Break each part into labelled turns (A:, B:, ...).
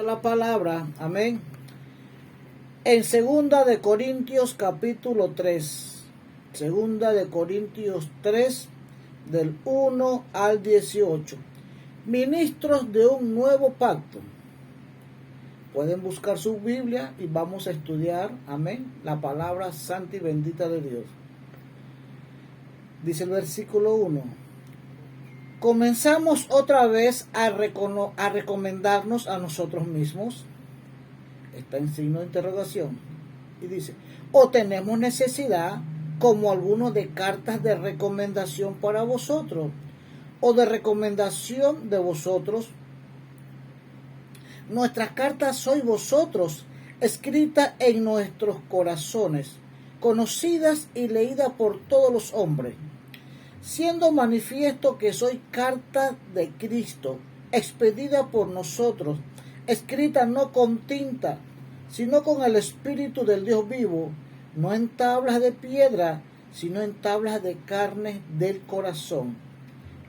A: La palabra, amén. En segunda de Corintios capítulo 3, segunda de Corintios 3 del 1 al 18. Ministros de un nuevo pacto. Pueden buscar su Biblia y vamos a estudiar, amén, la palabra santa y bendita de Dios. Dice el versículo 1. Comenzamos otra vez a recomendarnos a nosotros mismos. Está en signo de interrogación. Y dice, o tenemos necesidad, como algunos, de cartas de recomendación para vosotros, o de recomendación de vosotros. Nuestras cartas sois vosotros, escritas en nuestros corazones, conocidas y leídas por todos los hombres, siendo manifiesto que soy carta de Cristo, expedida por nosotros, escrita no con tinta, sino con el Espíritu del Dios vivo, no en tablas de piedra, sino en tablas de carne del corazón.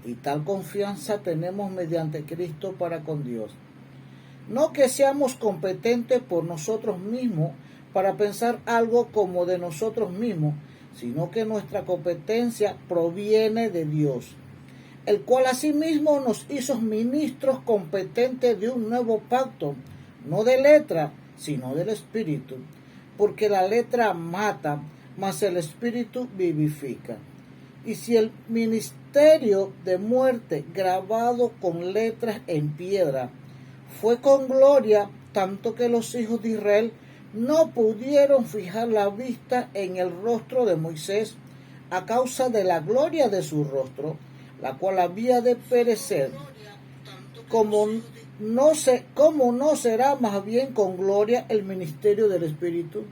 A: Y tal confianza tenemos mediante Cristo para con Dios. No que seamos competentes por nosotros mismos para pensar algo como de nosotros mismos, sino que nuestra competencia proviene de Dios, el cual asimismo nos hizo ministros competentes de un nuevo pacto, no de letra, sino del Espíritu, porque la letra mata, mas el Espíritu vivifica. Y si el ministerio de muerte grabado con letras en piedra fue con gloria, tanto que los hijos de Israel no pudieron fijar la vista en el rostro de Moisés a causa de la gloria de su rostro, la cual había de perecer. Como no será más bien con gloria el ministerio del Espíritu?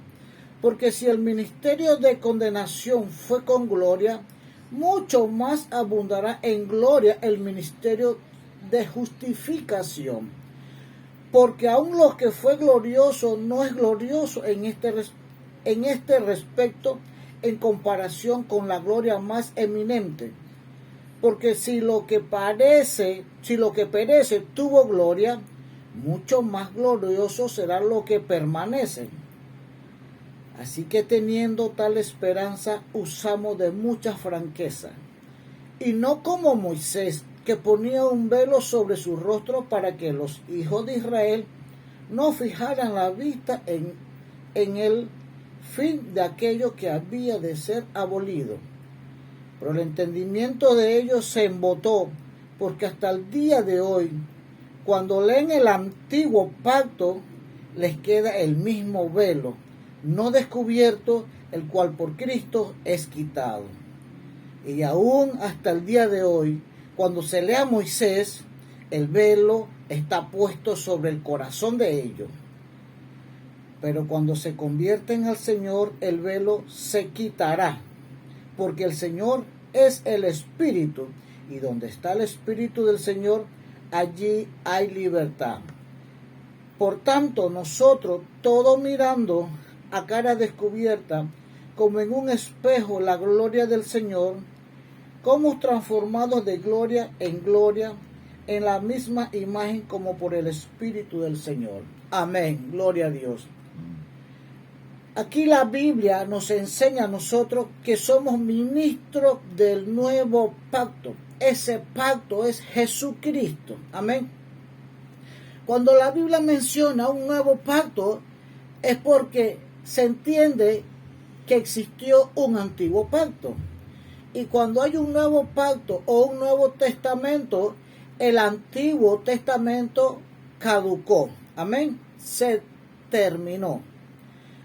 A: Porque si el ministerio de condenación fue con gloria, mucho más abundará en gloria el ministerio de justificación. Porque aun lo que fue glorioso no es glorioso en este respecto en comparación con la gloria más eminente. Porque si lo que perece tuvo gloria, mucho más glorioso será lo que permanece. Así que teniendo tal esperanza, usamos de mucha franqueza, y no como Moisés, que ponía un velo sobre su rostro para que los hijos de Israel no fijaran la vista en el fin de aquello que había de ser abolido. Pero el entendimiento de ellos se embotó, porque hasta el día de hoy, cuando leen el antiguo pacto, les queda el mismo velo, no descubierto, el cual por Cristo es quitado. Y aún hasta el día de hoy, cuando se lee a Moisés, el velo está puesto sobre el corazón de ellos. Pero cuando se convierten al Señor, el velo se quitará, porque el Señor es el Espíritu, y donde está el Espíritu del Señor, allí hay libertad. Por tanto, nosotros, todos mirando a cara descubierta, como en un espejo, la gloria del Señor, como transformados de gloria, en la misma imagen como por el Espíritu del Señor. Amén. Gloria a Dios. Aquí la Biblia nos enseña a nosotros que somos ministros del nuevo pacto. Ese pacto es Jesucristo. Amén. Cuando la Biblia menciona un nuevo pacto, es porque se entiende que existió un antiguo pacto. Y cuando hay un nuevo pacto o un nuevo testamento, el antiguo testamento caducó. Amén. Se terminó.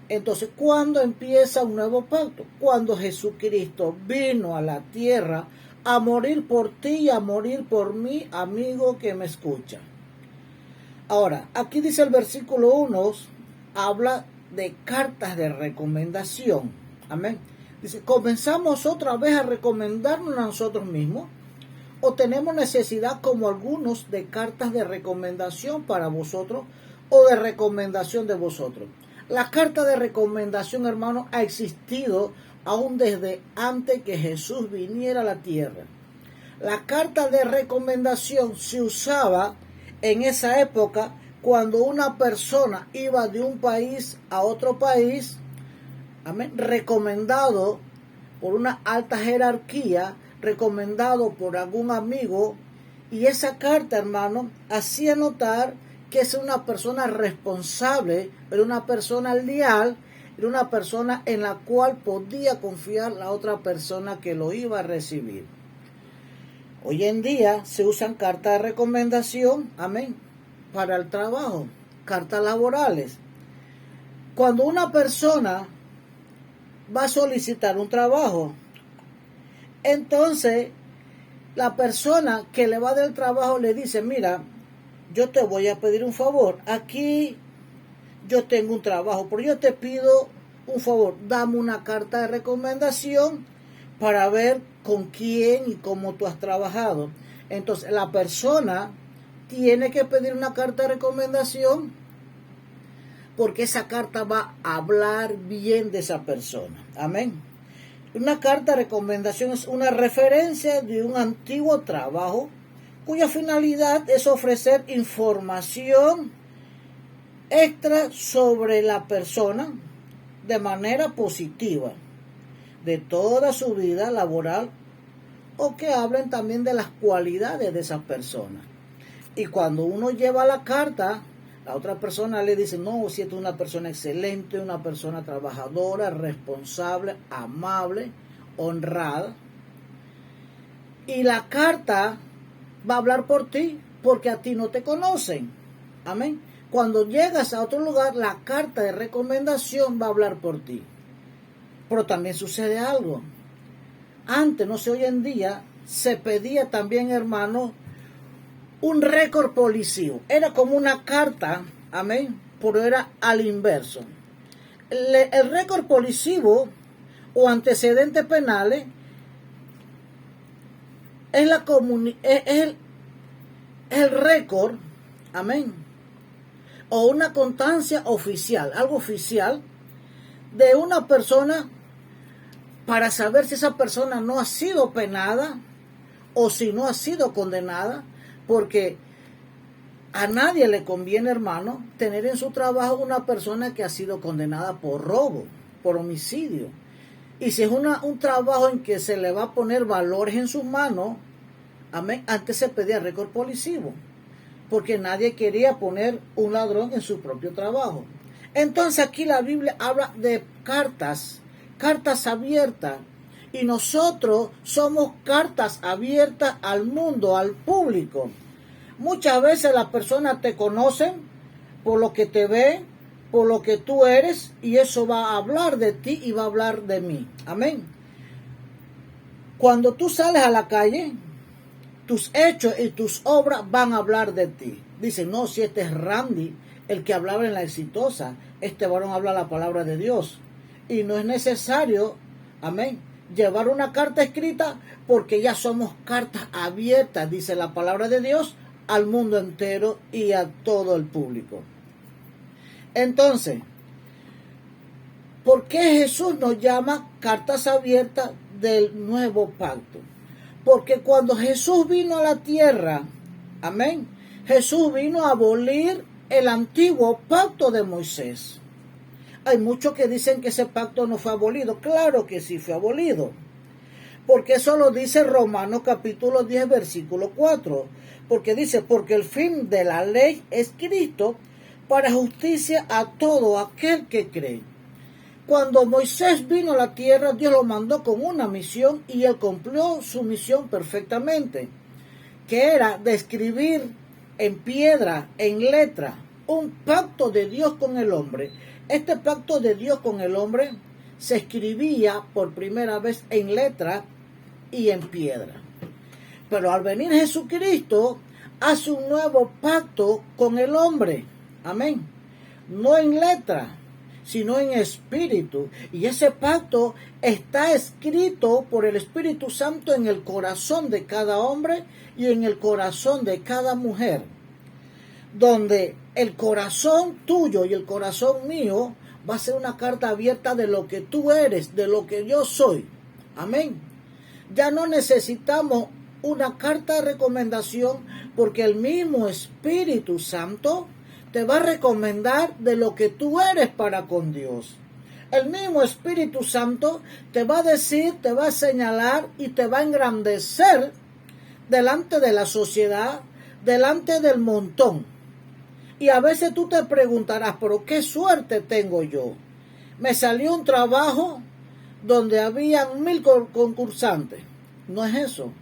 A: Entonces, ¿cuándo empieza un nuevo pacto? Cuando Jesucristo vino a la tierra a morir por ti y a morir por mí, amigo que me escucha. Ahora, aquí dice el versículo 1, habla de cartas de recomendación. Amén. Dice, ¿comenzamos otra vez a recomendarnos a nosotros mismos? ¿O tenemos necesidad, como algunos, de cartas de recomendación para vosotros o de recomendación de vosotros? La carta de recomendación, hermano, ha existido aún desde antes que Jesús viniera a la tierra. La carta de recomendación se usaba en esa época cuando una persona iba de un país a otro país, amén, recomendado por una alta jerarquía, recomendado por algún amigo, y esa carta, hermano, hacía notar que es una persona responsable, era una persona leal, era una persona en la cual podía confiar la otra persona que lo iba a recibir. Hoy en día se usan cartas de recomendación, amén, para el trabajo, cartas laborales. Cuando una persona va a solicitar un trabajo, entonces la persona que le va a dar el trabajo le dice, mira, yo te voy a pedir un favor, aquí yo tengo un trabajo, pero yo te pido un favor, dame una carta de recomendación para ver con quién y cómo tú has trabajado. Entonces la persona tiene que pedir una carta de recomendación porque esa carta va a hablar bien de esa persona. Amén. Una carta de recomendación es una referencia de un antiguo trabajo cuya finalidad es ofrecer información extra sobre la persona de manera positiva de toda su vida laboral, o que hablen también de las cualidades de esa persona. Y cuando uno lleva la carta, la otra persona le dice, no, si es una persona excelente, una persona trabajadora, responsable, amable, honrada. Y la carta va a hablar por ti, porque a ti no te conocen. Amén. Cuando llegas a otro lugar, la carta de recomendación va a hablar por ti. Pero también sucede algo. Antes, no sé, hoy en día, se pedía también, hermano, un récord policivo. Era como una carta, amén, pero era al inverso. El récord policivo o antecedentes penales es el récord, amén, o una constancia oficial, algo oficial, de una persona para saber si esa persona no ha sido penada o si no ha sido condenada, porque a nadie le conviene, hermano, tener en su trabajo una persona que ha sido condenada por robo, por homicidio. Y si es un trabajo en que se le va a poner valores en sus manos, amén, antes se pedía récord policivo, porque nadie quería poner un ladrón en su propio trabajo. Entonces aquí la Biblia habla de cartas abiertas, y nosotros somos cartas abiertas al mundo, al público. Muchas veces las personas te conocen por lo que te ven, por lo que tú eres, y eso va a hablar de ti y va a hablar de mí. Amén. Cuando tú sales a la calle, tus hechos y tus obras van a hablar de ti. Dicen, no, si este es Randy, el que hablaba en La Exitosa, este varón habla la palabra de Dios. Y no es necesario, amén, llevar una carta escrita, porque ya somos cartas abiertas, dice la palabra de Dios, al mundo entero y a todo el público. Entonces, ¿por qué Jesús nos llama cartas abiertas del nuevo pacto? Porque cuando Jesús vino a la tierra, amén, Jesús vino a abolir el antiguo pacto de Moisés. Hay muchos que dicen que ese pacto no fue abolido. Claro que sí fue abolido. Porque eso lo dice Romanos capítulo 10, versículo 4. Porque dice, porque el fin de la ley es Cristo para justicia a todo aquel que cree. Cuando Moisés vino a la tierra, Dios lo mandó con una misión y él cumplió su misión perfectamente, que era de escribir en piedra, en letra, un pacto de Dios con el hombre. Este pacto de Dios con el hombre se escribía por primera vez en letra y en piedra. Pero al venir Jesucristo, hace un nuevo pacto con el hombre. Amén. No en letra, sino en espíritu. Y ese pacto está escrito por el Espíritu Santo en el corazón de cada hombre y en el corazón de cada mujer. Donde el corazón tuyo y el corazón mío va a ser una carta abierta de lo que tú eres, de lo que yo soy. Amén. Ya no necesitamos una carta de recomendación, porque el mismo Espíritu Santo te va a recomendar de lo que tú eres para con Dios. El mismo Espíritu Santo te va a decir, te va a señalar y te va a engrandecer delante de la sociedad, delante del montón. Y a veces tú te preguntarás, pero ¿qué suerte tengo yo? Me salió un trabajo donde habían 1000 concursantes. No es eso.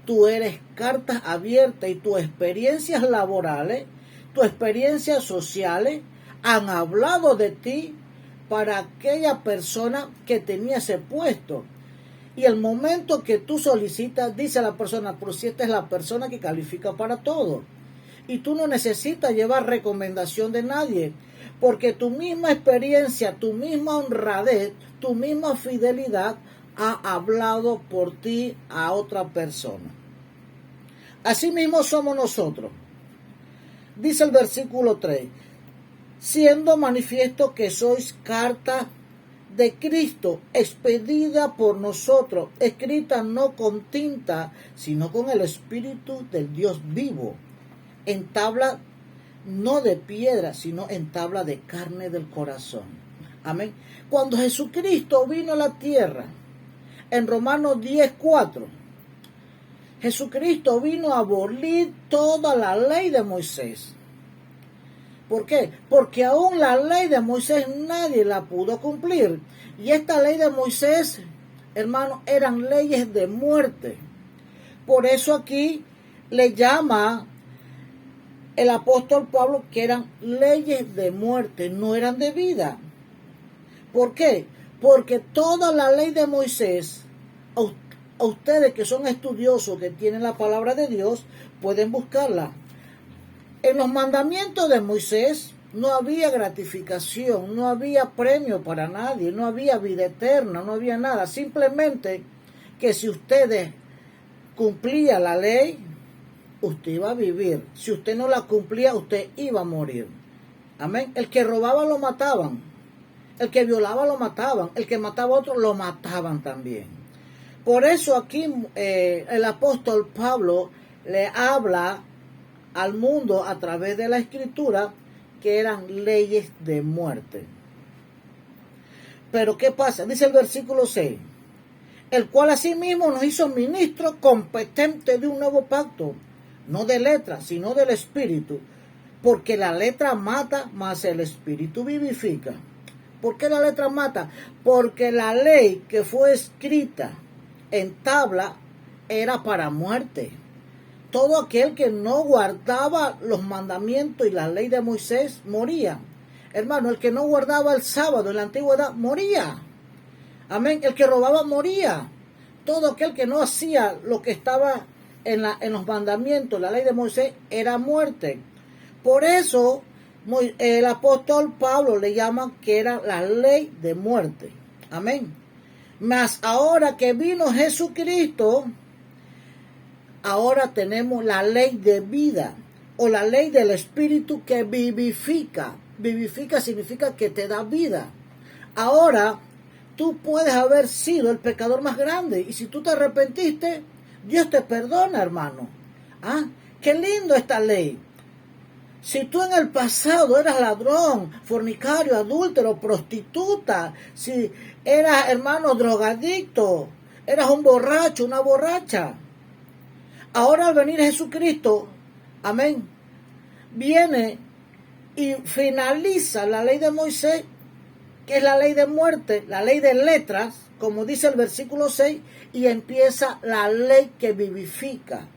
A: Tú eres cartas abiertas y tus experiencias laborales, tus experiencias sociales han hablado de ti para aquella persona que tenía ese puesto. Y el momento que tú solicitas, dice la persona, pero si esta es la persona que califica para todo. Y tú no necesitas llevar recomendación de nadie, porque tu misma experiencia, tu misma honradez, tu misma fidelidad ha hablado por ti a otra persona. Así mismo somos nosotros. Dice el versículo 3, siendo manifiesto que sois carta de Cristo, expedida por nosotros, escrita no con tinta, sino con el Espíritu del Dios vivo, en tabla no de piedra, sino en tabla de carne del corazón. Amén. Cuando Jesucristo vino a la tierra, en Romanos 10:4, Jesucristo vino a abolir toda la ley de Moisés. ¿Por qué? Porque aún la ley de Moisés nadie la pudo cumplir. Y esta ley de Moisés, hermanos, eran leyes de muerte. Por eso aquí le llama el apóstol Pablo que eran leyes de muerte, no eran de vida. ¿Por qué? Porque toda la ley de Moisés, a ustedes que son estudiosos, que tienen la palabra de Dios, pueden buscarla. En los mandamientos de Moisés no había gratificación, no había premio para nadie, no había vida eterna, no había nada. Simplemente que si ustedes cumplían la ley, usted iba a vivir. Si usted no la cumplía, usted iba a morir. Amén. El que robaba lo mataban. El que violaba lo mataban. El que mataba a otro lo mataban también. Por eso aquí el apóstol Pablo le habla al mundo a través de la escritura que eran leyes de muerte. Pero ¿qué pasa? Dice el versículo 6, el cual asimismo nos hizo ministros competentes de un nuevo pacto, no de letra, sino del espíritu, porque la letra mata, mas el espíritu vivifica. ¿Por qué la letra mata? Porque la ley que fue escrita en tabla era para muerte. Todo aquel que no guardaba los mandamientos y la ley de Moisés moría. Hermano, el que no guardaba el sábado en la antigüedad moría. Amén. El que robaba moría. Todo aquel que no hacía lo que estaba en los mandamientos, la ley de Moisés, era muerte. Por eso el apóstol Pablo le llama que era la ley de muerte. Amén. Mas ahora que vino Jesucristo, ahora tenemos la ley de vida o la ley del Espíritu que vivifica. Vivifica significa que te da vida. Ahora tú puedes haber sido el pecador más grande y si tú te arrepentiste, Dios te perdona, hermano. ¿Ah? Qué lindo esta ley. Si tú en el pasado eras ladrón, fornicario, adúltero, prostituta, si eras, hermano, drogadicto, eras un borracho, una borracha, ahora al venir Jesucristo, amén, viene y finaliza la ley de Moisés, que es la ley de muerte, la ley de letras, como dice el versículo 6, y empieza la ley que vivifica,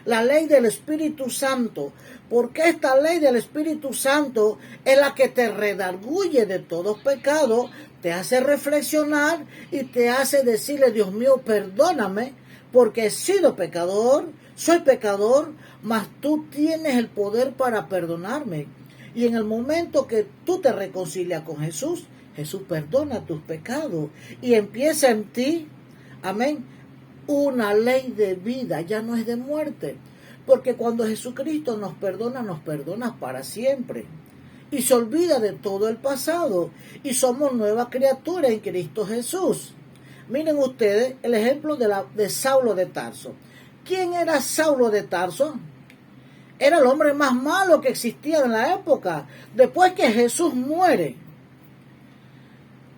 A: la ley del Espíritu Santo, porque esta ley del Espíritu Santo es la que te redarguye de todo pecado, te hace reflexionar y te hace decirle, Dios mío, perdóname, porque he sido pecador, soy pecador, mas tú tienes el poder para perdonarme. Y en el momento que tú te reconcilias con Jesús, Jesús perdona tus pecados y empieza en ti, amén, una ley de vida, ya no es de muerte. Porque cuando Jesucristo nos perdona para siempre. Y se olvida de todo el pasado. Y somos nueva criatura en Cristo Jesús. Miren ustedes el ejemplo de Saulo de Tarso. ¿Quién era Saulo de Tarso? Era el hombre más malo que existía en la época. Después que Jesús muere,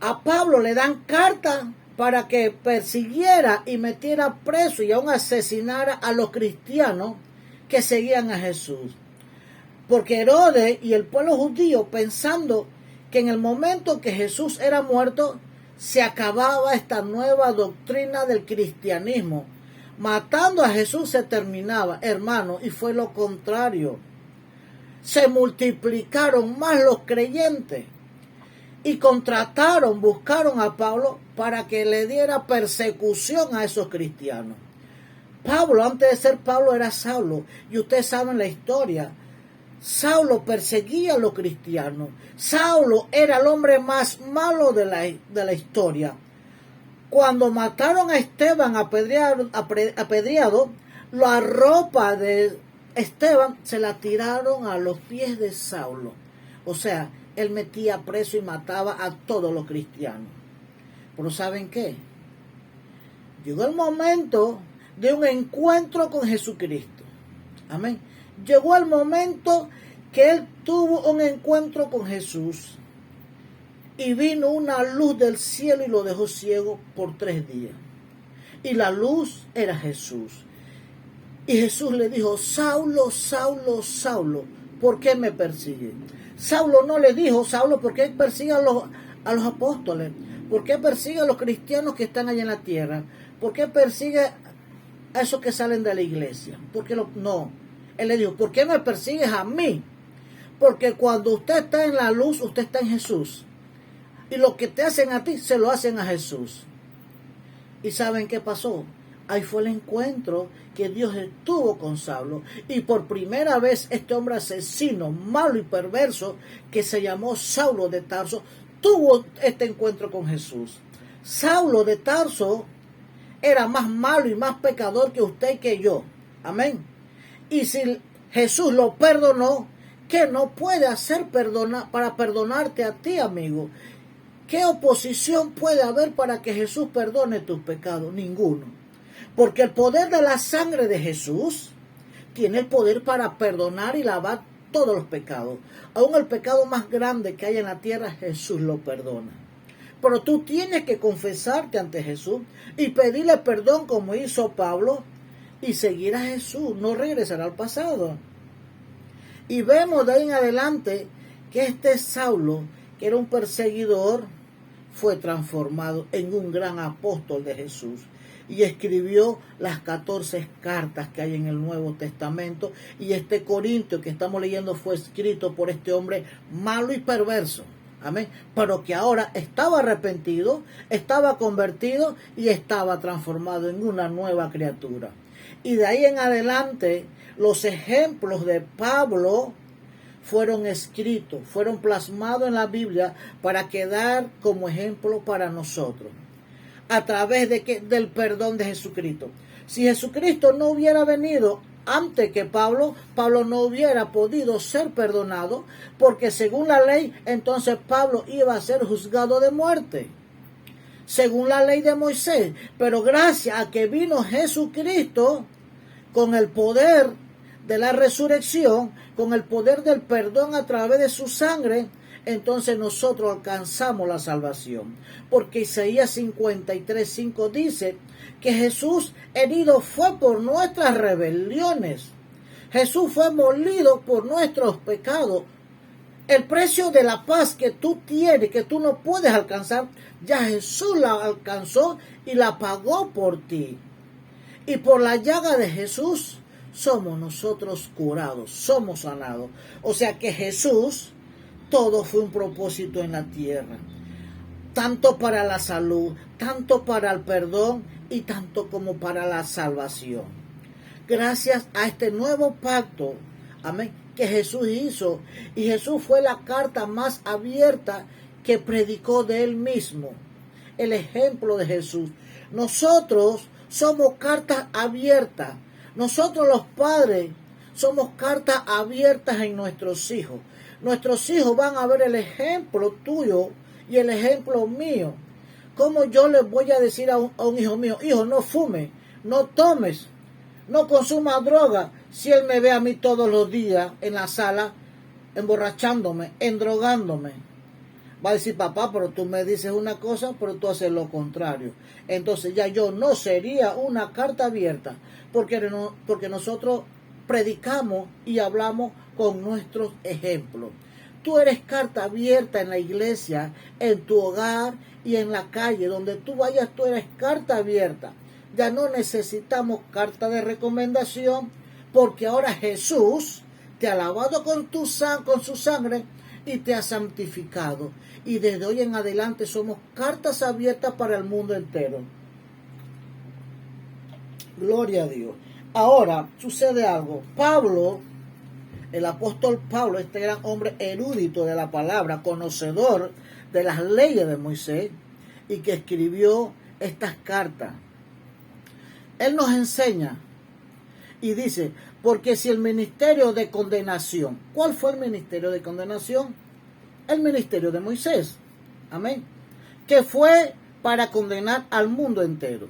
A: a Pablo le dan carta para que persiguiera y metiera preso y aún asesinara a los cristianos que seguían a Jesús. Porque Herodes y el pueblo judío, pensando que en el momento que Jesús era muerto, se acababa esta nueva doctrina del cristianismo. Matando a Jesús se terminaba, hermano, y fue lo contrario. Se multiplicaron más los creyentes y buscaron a Pablo para que le diera persecución a esos cristianos. Pablo, antes de ser Pablo, era Saulo, y ustedes saben la historia. Saulo perseguía a los cristianos. Saulo era el hombre más malo de la historia. Cuando mataron a Esteban apedreado, la ropa de Esteban se la tiraron a los pies de Saulo. O sea, él metía preso y mataba a todos los cristianos. Pero ¿saben qué? Llegó el momento de un encuentro con Jesucristo. Amén. Llegó el momento que él tuvo un encuentro con Jesús y vino una luz del cielo y lo dejó ciego por 3 días. Y la luz era Jesús. Y Jesús le dijo: Saulo, Saulo, Saulo, ¿por qué me persigues? Saulo no le dijo: Saulo, ¿por qué persigue a los apóstoles? ¿Por qué persigue a los cristianos que están allá en la tierra? ¿Por qué persigue a esos que salen de la iglesia? No. Él le dijo: ¿por qué me persigues a mí? Porque cuando usted está en la luz, usted está en Jesús. Y lo que te hacen a ti, se lo hacen a Jesús. ¿Y saben qué pasó? Ahí fue el encuentro que Dios estuvo con Saulo. Y por primera vez este hombre asesino, malo y perverso, que se llamó Saulo de Tarso, tuvo este encuentro con Jesús. Saulo de Tarso era más malo y más pecador que usted y que yo. Amén. Y si Jesús lo perdonó, ¿qué no puede hacer para perdonarte a ti, amigo? ¿Qué oposición puede haber para que Jesús perdone tus pecados? Ninguno. Porque el poder de la sangre de Jesús tiene el poder para perdonar y lavar todos los pecados. Aún el pecado más grande que hay en la tierra, Jesús lo perdona. Pero tú tienes que confesarte ante Jesús y pedirle perdón como hizo Pablo y seguir a Jesús, no regresar al pasado. Y vemos de ahí en adelante que este Saulo, que era un perseguidor, fue transformado en un gran apóstol de Jesús y escribió las 14 cartas que hay en el Nuevo Testamento. Y este Corintio que estamos leyendo fue escrito por este hombre malo y perverso. Amén. Pero que ahora estaba arrepentido, estaba convertido y estaba transformado en una nueva criatura. Y de ahí en adelante, los ejemplos de Pablo fueron escritos, fueron plasmados en la Biblia para quedar como ejemplo para nosotros. ¿A través de qué? Del perdón de Jesucristo. Si Jesucristo no hubiera venido antes que Pablo, Pablo no hubiera podido ser perdonado, porque según la ley, entonces Pablo iba a ser juzgado de muerte, según la ley de Moisés. Pero gracias a que vino Jesucristo con el poder de la resurrección, con el poder del perdón a través de su sangre, entonces nosotros alcanzamos la salvación. Porque Isaías 53:5 dice que Jesús herido fue por nuestras rebeliones. Jesús fue molido por nuestros pecados. El precio de la paz que tú tienes, que tú no puedes alcanzar, ya Jesús la alcanzó y la pagó por ti. Y por la llaga de Jesús somos nosotros curados, somos sanados. O sea que Jesús, todo fue un propósito en la tierra, tanto para la salud, tanto para el perdón y tanto como para la salvación. Gracias a este nuevo pacto, amén, que Jesús hizo, y Jesús fue la carta más abierta que predicó de él mismo, el ejemplo de Jesús. Nosotros somos cartas abiertas. Nosotros los padres somos cartas abiertas en nuestros hijos. Nuestros hijos van a ver el ejemplo tuyo y el ejemplo mío. ¿Cómo yo les voy a decir a un hijo mío: hijo, no fumes, no tomes, no consumas droga, Si él me ve a mí todos los días en la sala, emborrachándome, endrogándome, va a decir, papá, pero tú me dices una cosa, pero tú haces lo contrario. Entonces ya yo no sería una carta abierta, porque nosotros predicamos y hablamos con nuestros ejemplos. Tú eres carta abierta en la iglesia, en tu hogar y en la calle. Donde tú vayas, tú eres carta abierta. Ya no necesitamos carta de recomendación, porque ahora Jesús te ha lavado con su sangre y te ha santificado. Y desde hoy en adelante somos cartas abiertas para el mundo entero. Gloria a Dios. Ahora sucede algo. Pablo, el apóstol Pablo, este gran hombre erudito de la palabra, conocedor de las leyes de Moisés, y que escribió estas cartas, él nos enseña y dice, porque si el ministerio de condenación, ¿cuál fue el ministerio de condenación? El ministerio de Moisés, amén, que fue para condenar al mundo entero.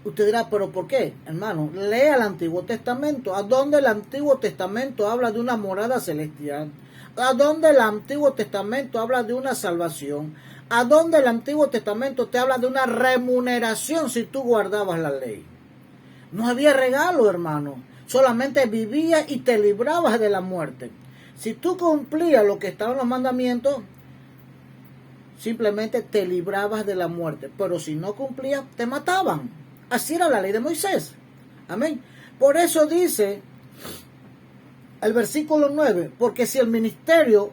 A: Usted dirá, ¿pero por qué? Hermano, lea el Antiguo Testamento. ¿A dónde el Antiguo Testamento habla de una morada celestial? ¿A dónde el Antiguo Testamento habla de una salvación? ¿A dónde el Antiguo Testamento te habla de una remuneración si tú guardabas la ley? No había regalo, hermano. Solamente vivías y te librabas de la muerte. Si tú cumplías lo que estaba en los mandamientos, simplemente te librabas de la muerte. Pero si no cumplías, te mataban. Así era la ley de Moisés. Amén. Por eso dice el versículo 9, porque si el ministerio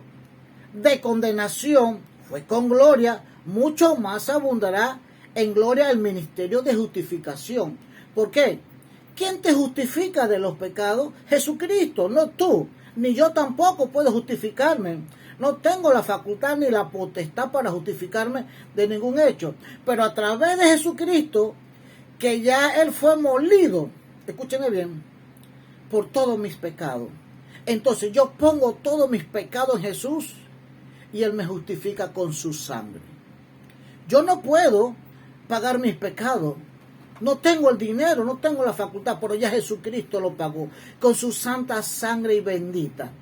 A: de condenación fue con gloria, mucho más abundará en gloria el ministerio de justificación. ¿Por qué? ¿Quién te justifica de los pecados? Jesucristo, no tú. Ni yo tampoco puedo justificarme. No tengo la facultad ni la potestad para justificarme de ningún hecho. Pero a través de Jesucristo, que ya Él fue molido, escúchenme bien, por todos mis pecados. Entonces yo pongo todos mis pecados en Jesús y Él me justifica con su sangre. Yo no puedo pagar mis pecados. No tengo el dinero, no tengo la facultad, pero ya Jesucristo lo pagó con su santa sangre y bendita.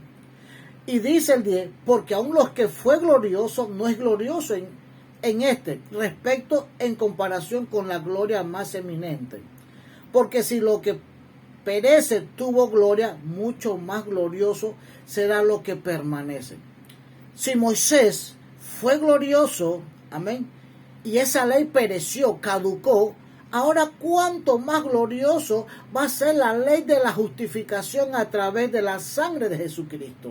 A: Y dice el 10, porque aun los que fue glorioso, no es glorioso en este respecto en comparación con la gloria más eminente. Porque si lo que perece tuvo gloria, mucho más glorioso será lo que permanece. Si Moisés fue glorioso, amén, y esa ley pereció, caducó, ahora cuánto más glorioso va a ser la ley de la justificación a través de la sangre de Jesucristo.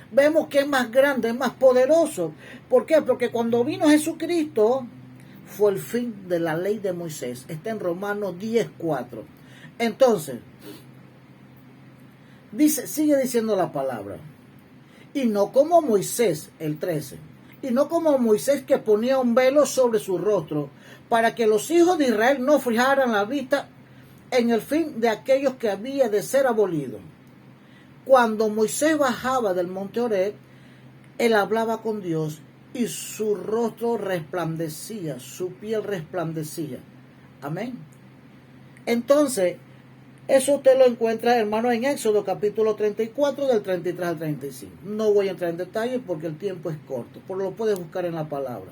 A: Vemos que es más grande, es más poderoso. ¿Por qué? Porque cuando vino Jesucristo fue el fin de la ley de Moisés. Está en Romanos 10:4. Entonces, sigue diciendo la palabra. Y no como Moisés, el 13. Y no como Moisés, que ponía un velo sobre su rostro, para que los hijos de Israel no fijaran la vista en el fin de aquellos que había de ser abolidos. Cuando Moisés bajaba del monte Horeb, él hablaba con Dios y su rostro resplandecía, su piel resplandecía. Amén. Entonces, eso usted lo encuentra, hermano, en Éxodo capítulo 34, del 33 al 35. No voy a entrar en detalle porque el tiempo es corto, pero lo puedes buscar en la palabra.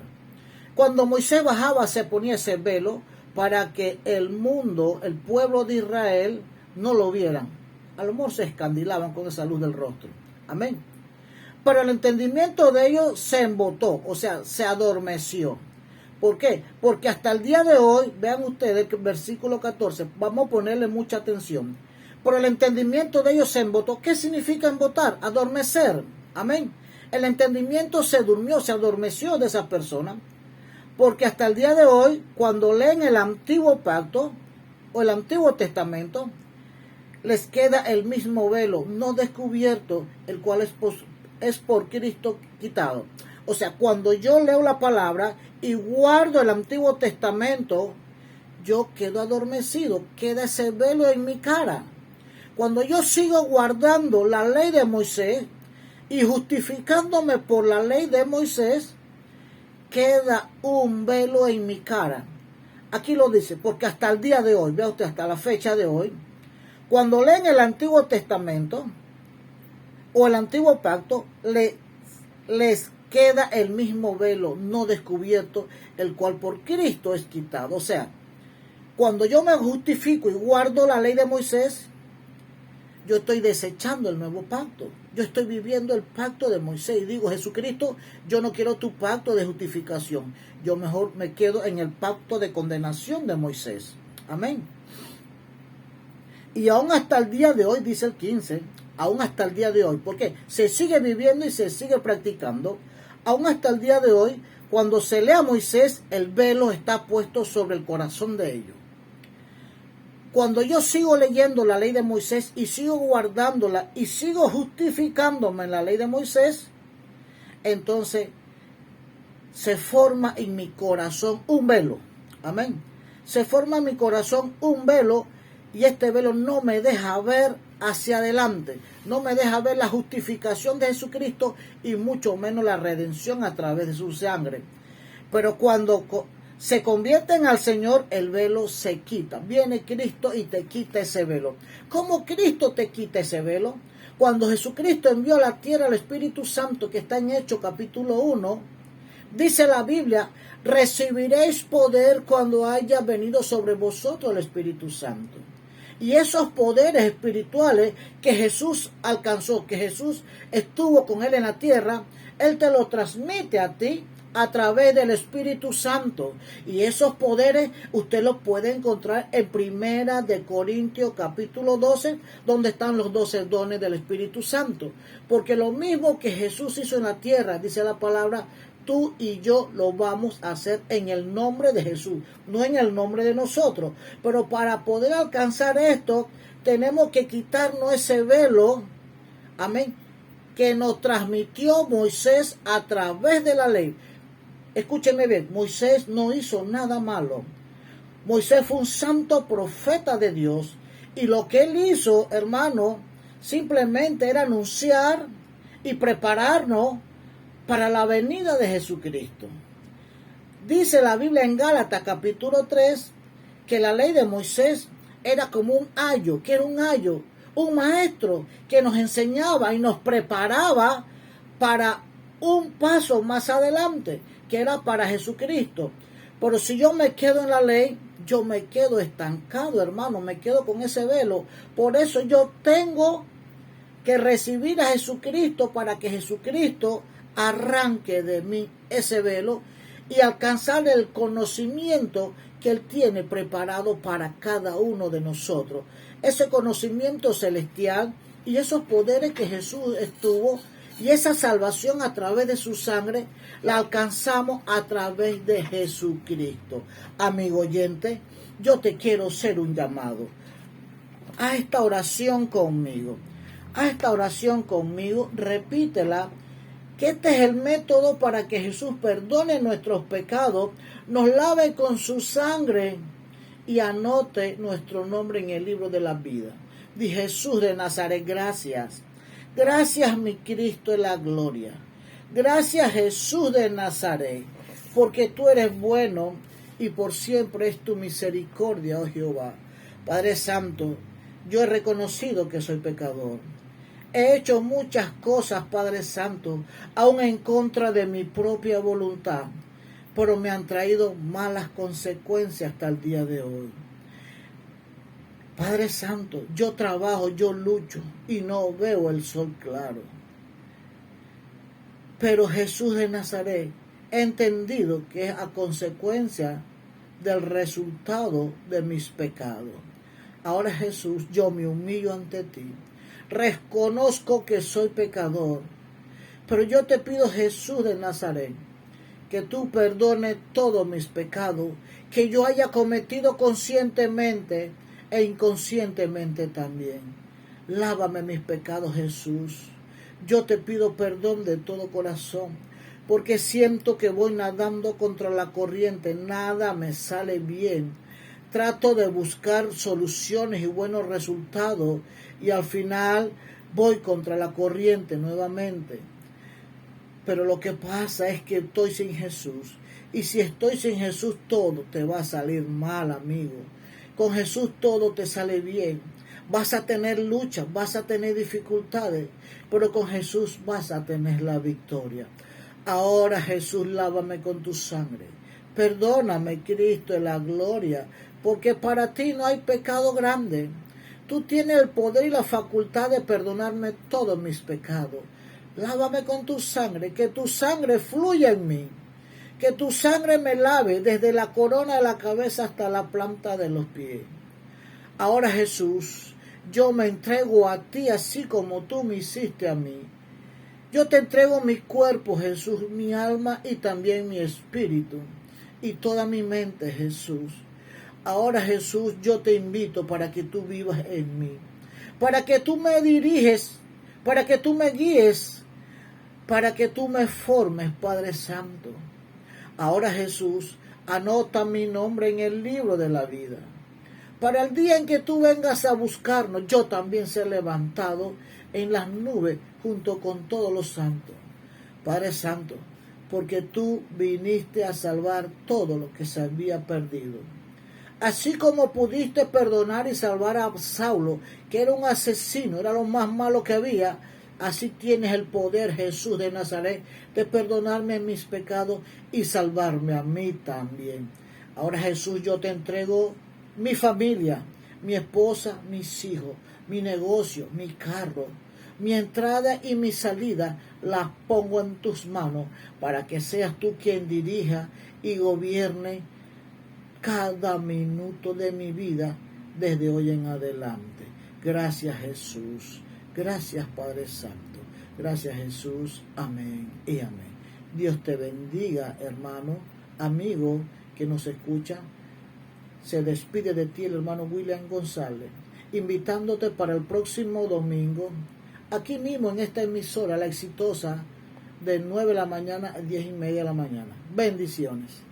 A: Cuando Moisés bajaba, se ponía ese velo para que el mundo, el pueblo de Israel, no lo vieran. A lo mejor se escandilaban con esa luz del rostro. Amén. Pero el entendimiento de ellos se embotó, o sea, se adormeció. ¿Por qué? Porque hasta el día de hoy, vean ustedes que versículo 14, vamos a ponerle mucha atención. Pero el entendimiento de ellos se embotó. ¿Qué significa embotar? Adormecer. Amén. El entendimiento se durmió, se adormeció de esa persona. Porque hasta el día de hoy, cuando leen el Antiguo Pacto o el Antiguo Testamento, les queda el mismo velo no descubierto, el cual es por Cristo quitado. O sea, cuando yo leo la palabra y guardo el Antiguo Testamento, yo quedo adormecido, queda ese velo en mi cara. Cuando yo sigo guardando la ley de Moisés y justificándome por la ley de Moisés, queda un velo en mi cara. Aquí lo dice, porque hasta el día de hoy, vea usted, hasta la fecha de hoy, Cuando leen el Antiguo Testamento o el Antiguo Pacto, les queda el mismo velo no descubierto, el cual por Cristo es quitado. O sea, cuando yo me justifico y guardo la ley de Moisés, yo estoy desechando el nuevo pacto. Yo estoy viviendo el pacto de Moisés y digo, Jesucristo, yo no quiero tu pacto de justificación. Yo mejor me quedo en el pacto de condenación de Moisés. Amén. Y aún hasta el día de hoy, dice el 15, aún hasta el día de hoy, porque se sigue viviendo y se sigue practicando, aún hasta el día de hoy, cuando se lee a Moisés, el velo está puesto sobre el corazón de ellos. Cuando yo sigo leyendo la ley de Moisés y sigo guardándola y sigo justificándome en la ley de Moisés, entonces se forma en mi corazón un velo. Amén. Se forma en mi corazón un velo y este velo no me deja ver hacia adelante, no me deja ver la justificación de Jesucristo y mucho menos la redención a través de su sangre. Pero cuando se convierten al Señor, el velo se quita. Viene Cristo y te quita ese velo. ¿Cómo Cristo te quita ese velo? Cuando Jesucristo envió a la tierra al Espíritu Santo, que está en Hechos capítulo 1, dice la Biblia, recibiréis poder cuando haya venido sobre vosotros el Espíritu Santo. Y esos poderes espirituales que Jesús alcanzó, que Jesús estuvo con él en la tierra, Él te lo transmite a ti a través del Espíritu Santo. Y esos poderes usted los puede encontrar en Primera de Corintios capítulo 12, donde están los 12 dones del Espíritu Santo. Porque lo mismo que Jesús hizo en la tierra, dice la palabra, tú y yo lo vamos a hacer en el nombre de Jesús, no en el nombre de nosotros. Pero para poder alcanzar esto, tenemos que quitarnos ese velo, amén, que nos transmitió Moisés a través de la ley. Escúcheme bien, Moisés no hizo nada malo. Moisés fue un santo profeta de Dios. Y lo que él hizo, hermano, simplemente era anunciar y prepararnos para la venida de Jesucristo. Dice la Biblia en Gálatas capítulo 3 que la ley de Moisés era como un ayo, que era un ayo, un maestro que nos enseñaba y nos preparaba para un paso más adelante, que era para Jesucristo. Pero si yo me quedo en la ley, yo me quedo estancado, hermano, me quedo con ese velo. Por eso yo tengo que recibir a Jesucristo para que Jesucristo arranque de mí ese velo y alcanzar el conocimiento que Él tiene preparado para cada uno de nosotros. Ese conocimiento celestial y esos poderes que Jesús estuvo y esa salvación a través de su sangre la alcanzamos a través de Jesucristo. Amigo oyente, yo te quiero hacer un llamado. Haz esta oración conmigo. Haz esta oración conmigo, repítela, que este es el método para que Jesús perdone nuestros pecados, nos lave con su sangre y anote nuestro nombre en el libro de la vida. Di: Jesús de Nazaret, gracias. Gracias, mi Cristo de la gloria. Gracias, Jesús de Nazaret, porque tú eres bueno y por siempre es tu misericordia, oh Jehová. Padre Santo, yo he reconocido que soy pecador. He hecho muchas cosas, Padre Santo, aún en contra de mi propia voluntad, pero me han traído malas consecuencias hasta el día de hoy. Padre Santo, yo trabajo, yo lucho y no veo el sol claro. Pero Jesús de Nazaret, he entendido que es a consecuencia del resultado de mis pecados. Ahora, Jesús, yo me humillo ante ti. Reconozco que soy pecador, pero yo te pido, Jesús de Nazaret, que tú perdones todos mis pecados que yo haya cometido conscientemente e inconscientemente también. Lávame mis pecados, Jesús. Yo te pido perdón de todo corazón, porque siento que voy nadando contra la corriente, nada me sale bien. Trato de buscar soluciones y buenos resultados y al final voy contra la corriente nuevamente. Pero lo que pasa es que estoy sin Jesús. Y si estoy sin Jesús, todo te va a salir mal, amigo. Con Jesús todo te sale bien. Vas a tener luchas, vas a tener dificultades, pero con Jesús vas a tener la victoria. Ahora, Jesús, lávame con tu sangre. Perdóname, Cristo, en la gloria, porque para ti no hay pecado grande. Tú tienes el poder y la facultad de perdonarme todos mis pecados. Lávame con tu sangre, que tu sangre fluya en mí. Que tu sangre me lave desde la corona de la cabeza hasta la planta de los pies. Ahora, Jesús, yo me entrego a ti así como tú me hiciste a mí. Yo te entrego mi cuerpo, Jesús, mi alma y también mi espíritu y toda mi mente, Jesús. Ahora, Jesús, yo te invito para que tú vivas en mí, para que tú me diriges, para que tú me guíes, para que tú me formes, Padre Santo. Ahora, Jesús, anota mi nombre en el libro de la vida. Para el día en que tú vengas a buscarnos, yo también seré levantado en las nubes junto con todos los santos. Padre Santo, porque tú viniste a salvar todo lo que se había perdido. Así como pudiste perdonar y salvar a Saulo, que era un asesino, era lo más malo que había, así tienes el poder, Jesús de Nazaret, de perdonarme mis pecados y salvarme a mí también. Ahora, Jesús, yo te entrego mi familia, mi esposa, mis hijos, mi negocio, mi carro, mi entrada y mi salida, las pongo en tus manos para que seas tú quien dirija y gobierne cada minuto de mi vida desde hoy en adelante. Gracias, Jesús. Gracias, Padre Santo. Gracias, Jesús. Amén y amén. Dios te bendiga, hermano, amigo que nos escucha. Se despide de ti el hermano William González, invitándote para el próximo domingo, aquí mismo en esta emisora, La Exitosa, de 9 de la mañana a 10:30 de la mañana. Bendiciones.